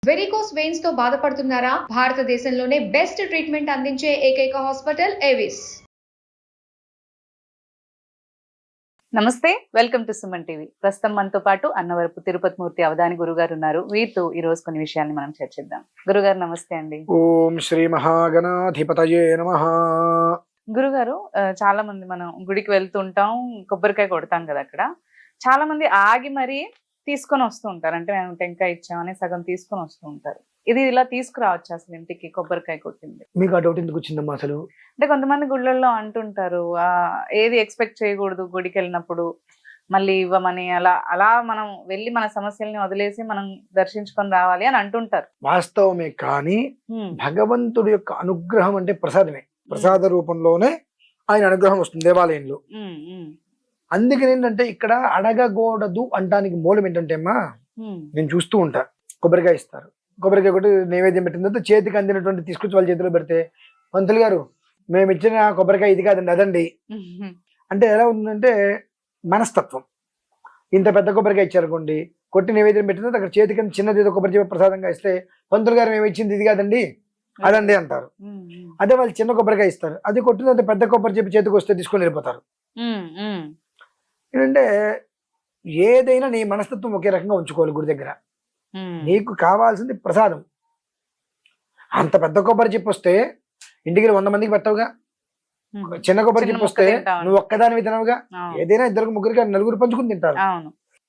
Varicose veins తో బాధపడుతున్నారా? భారతదేశంలోనే బెస్ట్ ట్రీట్మెంట్ అందించే ఏకైక హాస్పిటల్ ఏవిస్. నమస్తే, వెల్కమ్ టు సుమన్ టీవీ. ప్రస్తుతం మనతో పాటు అన్నవరపు తిరుపతి మూర్తి అవధాని గురుగారు ఉన్నారు. వీరితో ఈ రోజు కొన్ని విషయాల్ని మనం చర్చిద్దాం. గురుగారు నమస్తే అండి. ఓం శ్రీ మహాగణాధిపతయే నమః. గురుగారు, చాలా మంది మనం గుడికి వెళ్తుంటాం, కొబ్బరికాయ కొడతాం కదా, అక్కడ చాలా మంది ఆగి మరీ తీసుకొని వస్తూ ఉంటారు. అంటే మేము టెంకాయ ఇచ్చామని సగం తీసుకొని వస్తూ ఉంటారు. ఇది ఇలా తీసుకురావచ్చు అసలు ఇంటికి కొబ్బరికాయ కొట్టింది? మీకు ఆ డౌట్ ఎందుకు వచ్చిందమ్మా అసలు? అంటే కొంతమంది గుళ్ళల్లో అంటుంటారు, ఏది ఎక్స్పెక్ట్ చేయకూడదు గుడికి వెళ్ళినప్పుడు, మళ్ళీ ఇవ్వమని, అలా అలా మనం వెళ్ళి మన సమస్యల్ని వదిలేసి మనం దర్శించుకొని రావాలి అని అంటుంటారు. వాస్తవమే, కానీ భగవంతుడి యొక్క అనుగ్రహం అంటే ప్రసాదమే. ప్రసాద రూపంలోనే ఆయన అనుగ్రహం వస్తుంది దేవాలయంలో. అందుకని ఏంటంటే ఇక్కడ అడగకూడదు అంటానికి మూలం ఏంటంటే అమ్మా, నేను చూస్తూ ఉంటా, కొబ్బరికాయ ఇస్తారు, కొబ్బరికాయ కొట్టి నైవేద్యం పెట్టిన తర్వాత చేతికి అందినటువంటి తీసుకొచ్చి వాళ్ళ చేతిలో పెడితే, పంతులు గారు మేము ఇచ్చిన కొబ్బరికాయ ఇది కాదండి అదండి అంటే ఎలా ఉందంటే మనస్తత్వం. ఇంత పెద్ద కొబ్బరికాయ ఇచ్చారనుకోండి, కొట్టి నైవేద్యం పెట్టిన తర్వాత అక్కడ చేతికి చిన్నది ఏదో కొబ్బరి చెప్పి ప్రసాదంగా ఇస్తే, పంతులు గారు మేము ఇచ్చింది ఇది కాదండి అదండి అంటారు. అదే వాళ్ళు చిన్న కొబ్బరికాయ ఇస్తారు, అది కొట్టిన పెద్ద కొబ్బరి చెప్పి చేతికి వస్తే తీసుకొని వెళ్ళిపోతారు. ఏంటంటే ఏదైనా నీ మనస్తత్వం ఒకే రకంగా ఉంచుకోవాలి గుడి దగ్గర. నీకు కావాల్సింది ప్రసాదం. అంత పెద్ద కొబ్బరి చెప్పి వస్తే ఇంటికి 100 మందికి పెట్టవుగా, చిన్న కొబ్బరి చెప్పి వస్తే నువ్వు ఒక్కదానివి తినవుగా. ఏదైనా 2 ముగ్గురికి 4 పంచుకుని తింటారు.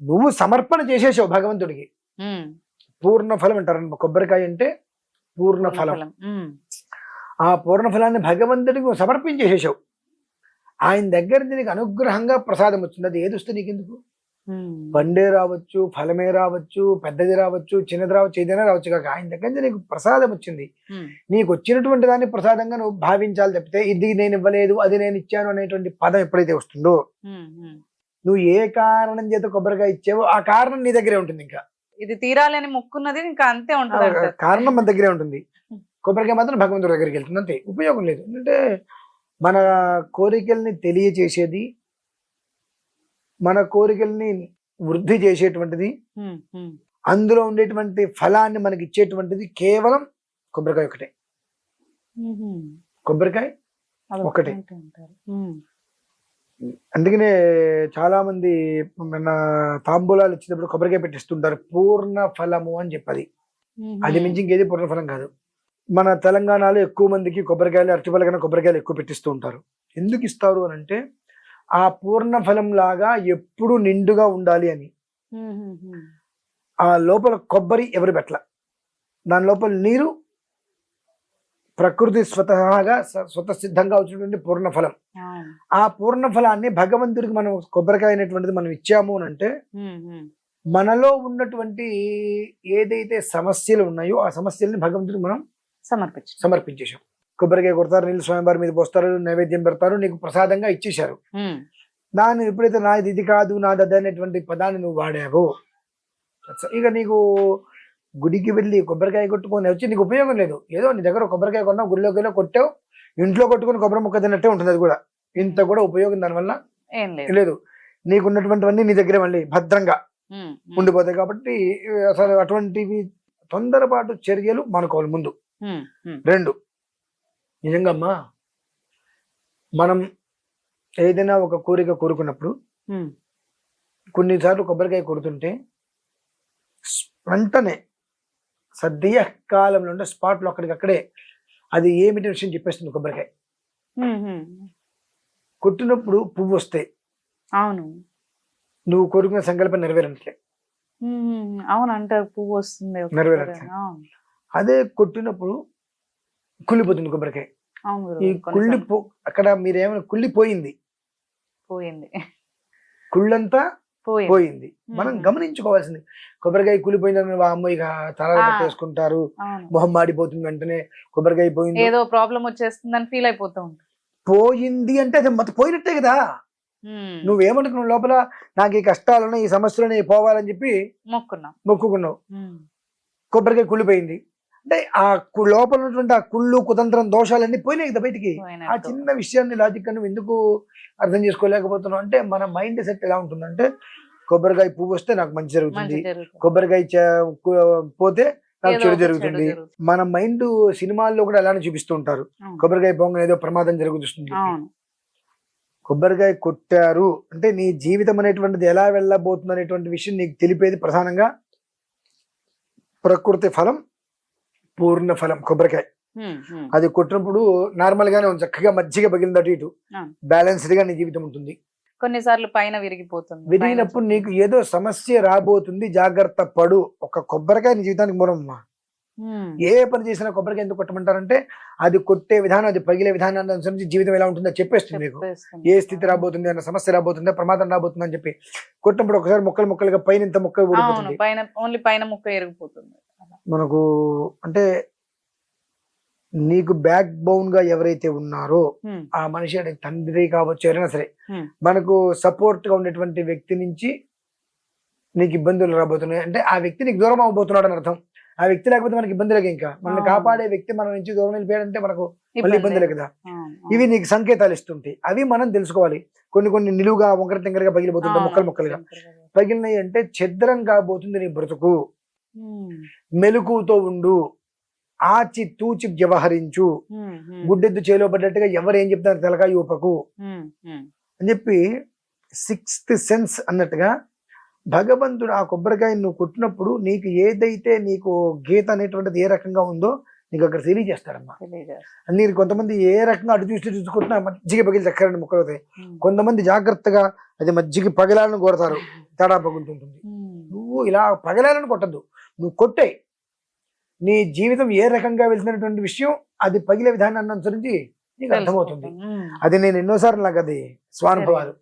నువ్వు సమర్పణ చేసేసావు భగవంతుడికి. పూర్ణ ఫలం అంటారు కొబ్బరికాయ అంటే, పూర్ణ ఫలం. ఆ పూర్ణ ఫలాన్ని భగవంతుడికి నువ్వు సమర్పించేసేసావు. ఆయన దగ్గర నీకు అనుగ్రహంగా ప్రసాదం వచ్చింది. అది ఏది వస్తే నీకెందుకు? పండే రావచ్చు, ఫలమే రావచ్చు, పెద్దది రావచ్చు, చిన్నది రావచ్చు, ఏదైనా రావచ్చు కాక ఆయన దగ్గర నుంచి నీకు ప్రసాదం వచ్చింది. నీకు వచ్చినటువంటి దాన్ని ప్రసాదంగా నువ్వు భావించాలి తప్పితే ఇది నేను ఇవ్వలేదు, అది నేను ఇచ్చాను అనేటువంటి పదం ఎప్పుడైతే వస్తుందో, నువ్వు ఏ కారణం చేత కొబ్బరికాయ ఇచ్చావో ఆ కారణం నీ దగ్గరే ఉంటుంది. ఇంకా ఇది తీరాలని మొక్కున్నది ఇంకా అంతే ఉంటుంది, కారణం మన దగ్గరే ఉంటుంది. కొబ్బరికాయ మాత్రం భగవంతుడి దగ్గరికి వెళ్తుంది, అంతే. ఉపయోగం లేదు. అంటే మన కోరికల్ని తెలియచేసేది, మన కోరికల్ని వృద్ధి చేసేటువంటిది, అందులో ఉండేటువంటి ఫలాన్ని మనకి ఇచ్చేటువంటిది కేవలం కొబ్బరికాయ ఒకటే. కొబ్బరికాయ ఒకటే. అందుకనే చాలా మంది మన తాంబూలాలు ఇచ్చినప్పుడు కొబ్బరికాయ పెట్టిస్తుంటారు, పూర్ణ ఫలము అని చెప్పది. అది మించి ఇంకేది పూర్ణ ఫలం కాదు. మన తెలంగాణలో ఎక్కువ మందికి కొబ్బరికాయలు, అరటిపళ్ళ కన్నా కొబ్బరికాయలు ఎక్కువ పెట్టిస్తూ ఉంటారు. ఎందుకు ఇస్తారు అని అంటే, ఆ పూర్ణ ఫలం లాగా ఎప్పుడు నిండుగా ఉండాలి అని. ఆ లోపల కొబ్బరి ఎవరు పెట్టల, దాని లోపల నీరు ప్రకృతి స్వతసిద్ధంగా వచ్చినటువంటి పూర్ణ ఫలం. ఆ పూర్ణ ఫలాన్ని భగవంతుడికి మనం కొబ్బరికాయ అనేటువంటిది మనం ఇచ్చాము అని అంటే, మనలో ఉన్నటువంటి ఏదైతే సమస్యలు ఉన్నాయో ఆ సమస్యల్ని భగవంతుడికి మనం సమర్పించేశాం. కొబ్బరికాయ కొడతారు, నీళ్ళు స్వయంవారి మీద పోస్తారు, నైవేద్యం పెడతారు, నీకు ప్రసాదంగా ఇచ్చేశారు. దాన్ని ఎప్పుడైతే నాది ఇది కాదు నాది అది అనేటువంటి పదాన్ని నువ్వు వాడావో, ఇక నీకు గుడికి వెళ్ళి కొబ్బరికాయ కొట్టుకొని వచ్చి నీకు ఉపయోగం లేదు. ఏదో నీ దగ్గర కొబ్బరికాయ కొన్నావు, గుడిలోకి వెళ్ళి కొట్టావు, ఇంట్లో కొట్టుకుని కొబ్బరి ముక్క తిన్నట్టే ఉంటుంది. అది కూడా ఇంత కూడా ఉపయోగం దానివల్ల లేదు. నీకున్నటువంటివన్నీ నీ దగ్గరే మళ్ళీ భద్రంగా ఉండిపోతాయి. కాబట్టి అసలు అటువంటివి తొందరపాటు చర్యలు మానుకోవాలి ముందు. 2, నిజంగా అమ్మా, మనం ఏదైనా ఒక కోరిక కోరుకున్నప్పుడు కొన్నిసార్లు కొబ్బరికాయ కొడుతుంటే వెంటనే సద్య కాలంలో ఉంటే స్పాట్లో అక్కడికక్కడే అది ఏమిటి విషయం చెప్పేస్తుంది. కొబ్బరికాయ కొట్టినప్పుడు పువ్వు వస్తే అవును, నువ్వు కోరుకున్న సంకల్పం నెరవేరట్లే. అవును అంటారు, పువ్వు వస్తుంది నెరవేరట్లే. అదే కొట్టినప్పుడు కుళ్ళిపోతుంది కొబ్బరికాయ. ఈ అక్కడ మీరేమైనా కుళ్ళిపోయింది, కుళ్ళంతా పోయింది. మనం గమనించుకోవాల్సింది. కొబ్బరికాయ కూలిపోయిందని అమ్మ ఇక తల పట్టేసుకుంటారు, మొహం మాడిపోతుంది, వెంటనే కొబ్బరికాయ పోయింది, ఏదో ప్రాబ్లం వచ్చేస్తుందని ఫీల్ అయిపోతూ ఉంటారు. పోయింది అంటే అది మొత్తం పోయినట్టే కదా. నువ్వేమనుకున్నావు లోపల, నాకు ఈ కష్టాలను ఈ సమస్యలని పోవాలని చెప్పి మొక్కుకున్నావు. కొబ్బరికాయ కుళ్ళిపోయింది అంటే ఆ లోపల ఉన్నటువంటి ఆ కుళ్ళు కుతంత్రం దోషాలన్నీ పోయినాయి కదా బయటికి. ఆ చిన్న విషయాన్ని లాజిక్ నువ్వు ఎందుకు అర్థం చేసుకోలేకపోతున్నావు అంటే, మన మైండ్ సెట్ ఎలా ఉంటుందంటే, కొబ్బరికాయ పువ్వు వస్తే నాకు మంచి జరుగుతుంది, కొబ్బరికాయ పోతే నాకు ఏదో చెడు ఒక జరుగుతుంది. జరుగుతుంది. మన మైండ్ సినిమాల్లో కూడా అలానే చూపిస్తూ ఉంటారు. అవును. కొబ్బరికాయ పొంగ ఏదో ప్రమాదం జరుగుతుంది. అవును. కొబ్బరికాయ కొట్టారు అంటే నీ జీవితం అనేటువంటిది ఎలా వెళ్ళబోతుంది అనేటువంటి విషయం నీకు తెలిపేది ప్రధానంగా ప్రకృతి ఫలం, పూర్ణ ఫలం కొబ్బరికాయ. అది కొట్టినప్పుడు నార్మల్ గానే ఉంది, చక్కగా మజ్జిగ పగిలింది అటు ఇటు, అవును. బ్యాలెన్స్డ్ గా నీ జీవితం ఉంటుంది. కొన్నిసార్లు పైన విరిగిపోతుంది. విరిగినప్పుడు నీకు ఏదో సమస్య రాబోతుంది, జాగ్రత్త పడు. ఒక కొబ్బరికాయ నీ జీవితానికి మూలం అమ్మా. ఏ పని చేసినా కొబ్బరికాయ ఎందుకు కొట్టమంటారంటే అది కొట్టే విధానం, అది పగిలే విధానాన్ని అనుసరించి జీవితం ఎలా ఉంటుందో చెప్పేస్తుంది మీకు. ఏ స్థితి రాబోతుంది, అన్న సమస్య రాబోతుందా, ప్రమాదం రాబోతుంది అని చెప్పి కొట్టినప్పుడు ఒకసారి ముక్కలు ముక్కలుగా పైన ఇంత ముక్క ఊడిపోతుంది. పైన ఓన్లీ పైన ముక్క ఎరిగిపోతుంది. మనకు అంటే నీకు బ్యాక్ బోన్ గా ఎవరైతే ఉన్నారో ఆ మనిషి అంటే తండ్రి కావచ్చు, ఎవరైనా సరే, మనకు సపోర్ట్ గా ఉండేటువంటి వ్యక్తి నుంచి నీకు ఇబ్బందులు రాబోతున్నాయి అంటే ఆ వ్యక్తి నీకు దూరం అవబోతున్నాడు అని అర్థం. ఆ వ్యక్తి లేకపోతే మనకి ఇబ్బంది లేక, ఇంకా మనల్ని కాపాడే వ్యక్తి మన నుంచి దూరం వెళ్ళిపోయాడంటే మనకు మళ్ళీ ఇబ్బందులే కదా. ఇవి నీకు సంకేతాలు ఇస్తుంటాయి, అవి మనం తెలుసుకోవాలి. కొన్ని నిలువుగా వంకర తింకరగా పగిలిపోతుంటాయి, ముక్కలు ముక్కలుగా పగిలినాయి అంటే ఛిద్రం కాబోతుంది నీ బ్రతుకు. మెలకుతో ఉండు, ఆచి తూచి వ్యవహరించు, గుడ్డెద్దు చేలో పడ్డట్టుగా ఎవరు ఏం చెప్తారు తెలకాయ ఊపకు అని చెప్పి 6th సెన్స్ అన్నట్టుగా భగవంతుడు ఆ కొబ్బరికాయ నువ్వు కొట్టినప్పుడు నీకు ఏదైతే నీకు గీత అనేటువంటిది ఏ రకంగా ఉందో నీకు అక్కడ తెలియజేస్తాడమ్మా. నీకు కొంతమంది ఏ రకంగా అటు చూసుకుంటున్నా మజ్జిగ పగిలి చక్కరండి ముక్కలు అవుతాయి. కొంతమంది జాగ్రత్తగా అది మజ్జిగ పగలాలని కోరతారు, తేడా పగులుతుంటుంది. నువ్వు ఇలా పగలాలని కొట్టద్దు, నువ్వు కొట్టే నీ జీవితం ఏ రకంగా వెళ్తున్నటువంటి విషయం అది పగిలే విధానాన్ని అనుసరించి నీకు అర్థమవుతుంది. అది నేను ఎన్నోసార్లు నాకు అది స్వానుభవాలు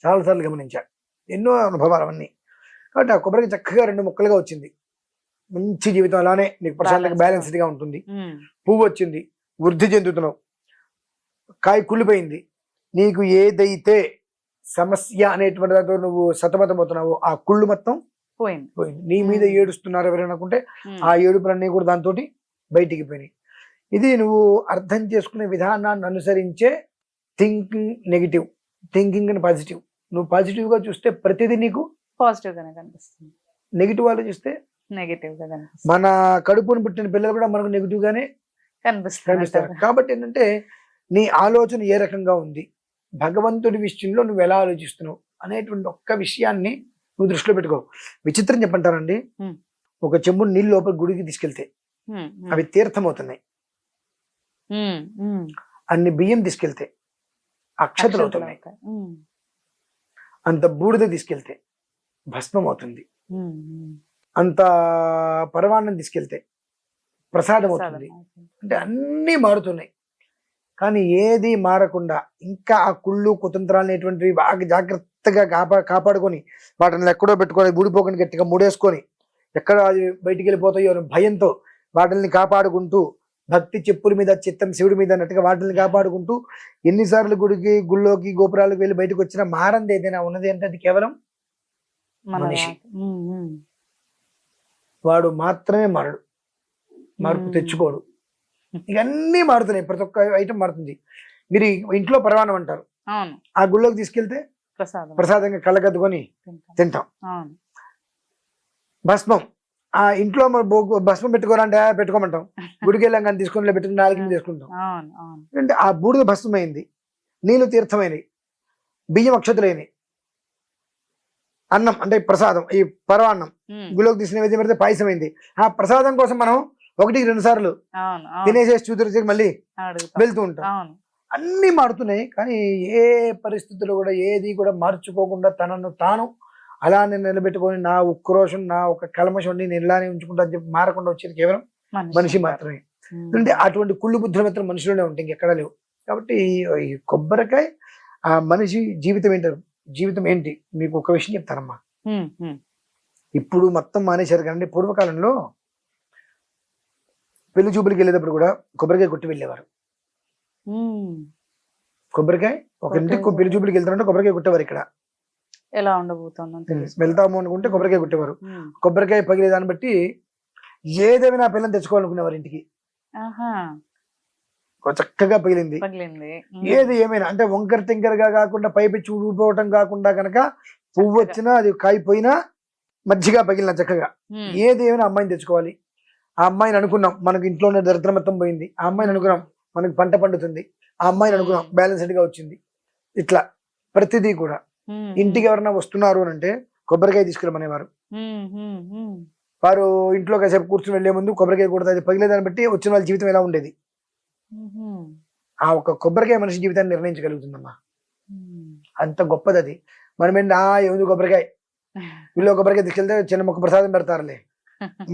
చాలా సార్లు గమనించా, ఎన్నో అనుభవాలు అవన్నీ. కాబట్టి ఆ కొబ్బరికి చక్కగా 2 ముక్కలుగా వచ్చింది, మంచి జీవితం అలానే నీకు ప్రశాంతంగా బ్యాలెన్స్డ్ గా ఉంటుంది. పువ్వు వచ్చింది, వృద్ధి చెందుతున్నావు, కాయ కుళ్ళిపోయింది. నీకు ఏదైతే సమస్య అనేటువంటి దాంతో నువ్వు సతమతమవుతున్నావో ఆ కుళ్ళు మొత్తం పోయింది. నీ మీద ఏడుస్తున్నారు ఎవరైనా అనుకుంటే ఆ ఏడుపులన్నీ కూడా దాంతో బయటికి పోయినాయి. ఇది నువ్వు అర్థం చేసుకునే విధానాన్ని అనుసరించే thinking negative, thinking and positive. నువ్వు పాజిటివ్ గా చూస్తే ప్రతిదీ నీకు పాజిటివ్ గానే కనిపిస్తుంది, నెగిటివ్ ఆలోచిస్తే నెగిటివ్ గా కనిపిస్తుంది. మన కడుపును పుట్టిన పిల్లలు కూడా మనకు నెగిటివ్ గానే కనిపిస్తారు. కాబట్టి ఏంటంటే నీ ఆలోచన ఏ రకంగా ఉంది, భగవంతుడి విషయంలో నువ్వు ఎలా ఆలోచిస్తున్నావు అనేటువంటి ఒక్క విషయాన్ని నువ్వు దృష్టిలో పెట్టుకో. విచిత్రం చెప్పంటారండి, ఒక చెంబుడు నీళ్ళు లోపల గుడికి తీసుకెళ్తే అవి తీర్థం అవుతున్నాయి, అన్ని బియ్యం తీసుకెళ్తే అక్షతలు అవుతున్నాయి, అంత బూడిద తీసుకెళ్తే భస్మం అవుతుంది, అంత పరమాన్నం తీసుకెళ్తే ప్రసాదం అవుతుంది. అంటే అన్నీ మారుతున్నాయి, కానీ ఏది మారకుండా ఇంకా ఆ కుళ్ళు కుతంత్రాలు అనేటువంటివి బాగా జాగ్రత్తగా కాపాడుకొని వాటిని ఎక్కడో పెట్టుకొని ఊడిపోకుండా గట్టిగా ముడేసుకొని ఎక్కడ బయటికి వెళ్ళిపోతాయో అని భయంతో వాటిని కాపాడుకుంటూ, భక్తి చెప్పుల మీద చిత్తం శివుడి మీద అన్నట్టుగా వాటిని కాపాడుకుంటూ ఎన్నిసార్లు గుళ్ళోకి గోపురాలకు వెళ్ళి బయటకు వచ్చినా మారంది ఏదైనా ఉన్నది అంటే అది కేవలం మనిషి. వాడు మాత్రమే మారడు, మార్పు తెచ్చుకోడు. ఇవన్నీ మారుతున్నాయి, ప్రతి ఒక్క ఐటమ్ మారుతుంది. మీరు ఇంట్లో పరమాన్నం అంటారు, ఆ గుళ్ళోకి తీసుకెళ్తే ప్రసాదంగా కళ్ళకద్దుకొని తింటాం. భస్మం ఆ ఇంట్లో భస్మం పెట్టుకోరంటే పెట్టుకోమంటాం, గుడికి వెళ్ళాం కానీ తీసుకొని పెట్టుకుని నాలుగు మీద తీసుకుంటాం. అంటే ఆ బూడిద భస్మమైంది, నీళ్లు తీర్థమైనవి, బియ్యం అక్షతులైనవి, అన్నం అంటే ప్రసాదం, ఈ పరవాన్నం గుళ్ళోకి తీసుకునే విధంగా పెడితే పాయసమైంది. ఆ ప్రసాదం కోసం మనం 1-2 సార్లు తినేసేసి చూతురు మళ్ళీ వెళ్తూ ఉంటాం. అన్ని మారుతున్నాయి, కానీ ఏ పరిస్థితుల్లో కూడా ఏది కూడా మార్చుకోకుండా తనను తాను అలానే నిలబెట్టుకొని నా ఉక్రోషం, నా ఒక కల్మషం నేను ఇలానే ఉంచుకుంటా అని చెప్పి మారకుండా వచ్చేది కేవలం మనిషి మాత్రమే. అంటే అటువంటి కుళ్ళు బుద్ధులు మాత్రం మనిషిలోనే ఉంటాయి, ఇంకెక్కడా లేవు. కాబట్టి ఈ కొబ్బరికాయ ఆ మనిషి జీవితం ఏంటి మీకు ఒక విషయం చెప్తారమ్మా. ఇప్పుడు మొత్తం మానేశారు కానీ పూర్వకాలంలో పెళ్లి చూపులకి వెళ్ళేటప్పుడు కూడా కొబ్బరికాయ కొట్టి వెళ్ళేవారు. కొబ్బరికాయ ఒక ఇంటికి పెళ్లి చూపులకి వెళ్తారంటే కొబ్బరికాయ కొట్టేవారు. ఇక్కడ ఎలా ఉండబోతుందో వెళ్తాము అనుకుంటే కొబ్బరికాయ కొట్టేవారు. కొబ్బరికాయ పగిలే దాన్ని బట్టి ఏదేమైనా ఆ పిల్లని తెచ్చుకోవాలనుకునేవారు ఇంటికి. చక్కగా పగిలింది ఏది ఏమైనా అంటే వంకర తింకరగా కాకుండా పైపిచ్చి ఊడిపోవటం కాకుండా కనుక పువ్వు వచ్చినా అది కాయిపోయినా మజ్జిగా పగిలిన చక్కగా ఏది ఏమైనా అమ్మాయిని తెచ్చుకోవాలి. ఆ అమ్మాయిని అనుకున్నాం మనకి ఇంట్లో ఉన్న దరిద్రం మొత్తం పోయింది, ఆ అమ్మాయిని అనుకున్నాం మనకి పంట పండుతుంది, ఆ అమ్మాయిని అనుకున్నాం బ్యాలెన్స్డ్ గా వచ్చింది. ఇట్లా ప్రతిదీ కూడా ఇంటికి ఎవరైనా వస్తున్నారు అని అంటే కొబ్బరికాయ తీసుకురమనేవారు. వారు ఇంట్లో కాసేపు కూర్చుని వెళ్లే ముందు కొబ్బరికాయ కొడితే అది పగిలేదాన్ని బట్టి వచ్చిన వాళ్ళ జీవితం ఎలా ఉండేది. ఆ ఒక కొబ్బరికాయ మనిషి జీవితాన్ని నిర్ణయించగలుగుతుందమ్మా, అంత గొప్పది అది. మనం ఏంటి ఏముంది కొబ్బరికాయ, వీళ్ళు కొబ్బరికాయ తీసుకెళ్తే చిన్న మొక్క ప్రసాదం పెడతారులే,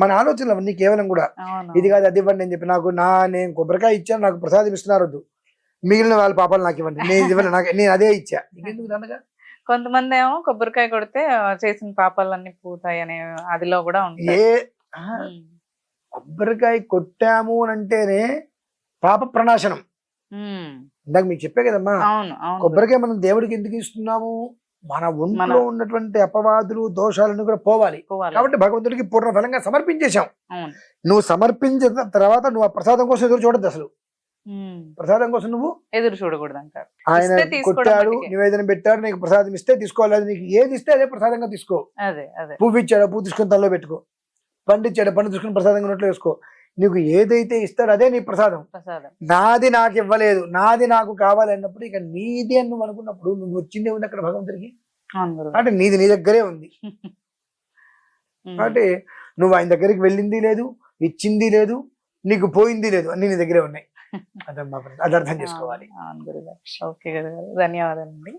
మన ఆలోచనలు అవన్నీ కేవలం కూడా ఇది కాదు అది ఇవ్వండి అని చెప్పి నాకు నేను కొబ్బరికాయ ఇచ్చాను నాకు ప్రసాదం ఇస్తున్నారు వద్దు, మిగిలిన వాళ్ళ పాపాలు నాకు ఇవ్వండి, నేను ఇవ్వను, నేను అదే ఇచ్చా, ఇంకెందుకు దండగా. కొంతమంది ఏమో కొబ్బరికాయ కొడితే చేసిన పాపాలన్నీ పోతాయి అనే అదిలో కూడా ఉంటాయి. కొబ్బరికాయ కొట్టాము అని అంటేనే పాప ప్రణాశనం. ఇందాక మీకు చెప్పే కదమ్మా, కొబ్బరికాయ మనం దేవుడికి ఎందుకు ఇస్తున్నాము, మన ఒంట్లో ఉన్నటువంటి అపవాదులు దోషాలను కూడా పోవాలి కాబట్టి భగవంతుడికి పూర్ణ ఫలంగా సమర్పించేశాం. నువ్వు సమర్పించిన తర్వాత నువ్వు ఆ ప్రసాదం కోసం ఎదురు చూడద్దు, అసలు ప్రసాదం కోసం నువ్వు ఎదురు చూడకూడదు అంటారు. ఆయన కొట్టాడు నివేదన పెట్టాడు నీకు ప్రసాదం ఇస్తే తీసుకోవాలి, నీకు ఏది ఇస్తే అదే ప్రసాదంగా తీసుకో. పువ్వు ఇచ్చాడు పువ్వు తీసుకుని తనలో పెట్టుకో, పండు ఇచ్చాడు పండు తీసుకుని ప్రసాదంగా ఉన్నట్లు వేసుకో. నీకు ఏదైతే ఇస్తాడో అదే నీ ప్రసాదం. నాది నాకు ఇవ్వలేదు నాది నాకు కావాలి అన్నప్పుడు ఇక నీది అని నువ్వు అనుకున్నప్పుడు నువ్వు వచ్చిందే ఉంది అక్కడ భగవంతుడికి, అంటే నీది నీ దగ్గరే ఉంది. అంటే నువ్వు ఆయన దగ్గరికి వెళ్ళింది లేదు, ఇచ్చింది లేదు, నీకు పోయింది లేదు, అన్ని నీ దగ్గరే ఉన్నాయి. అదమ్మా, అది అర్థం చేసుకోవాలి. ఓకే గురుగారు, ధన్యవాదాలండి.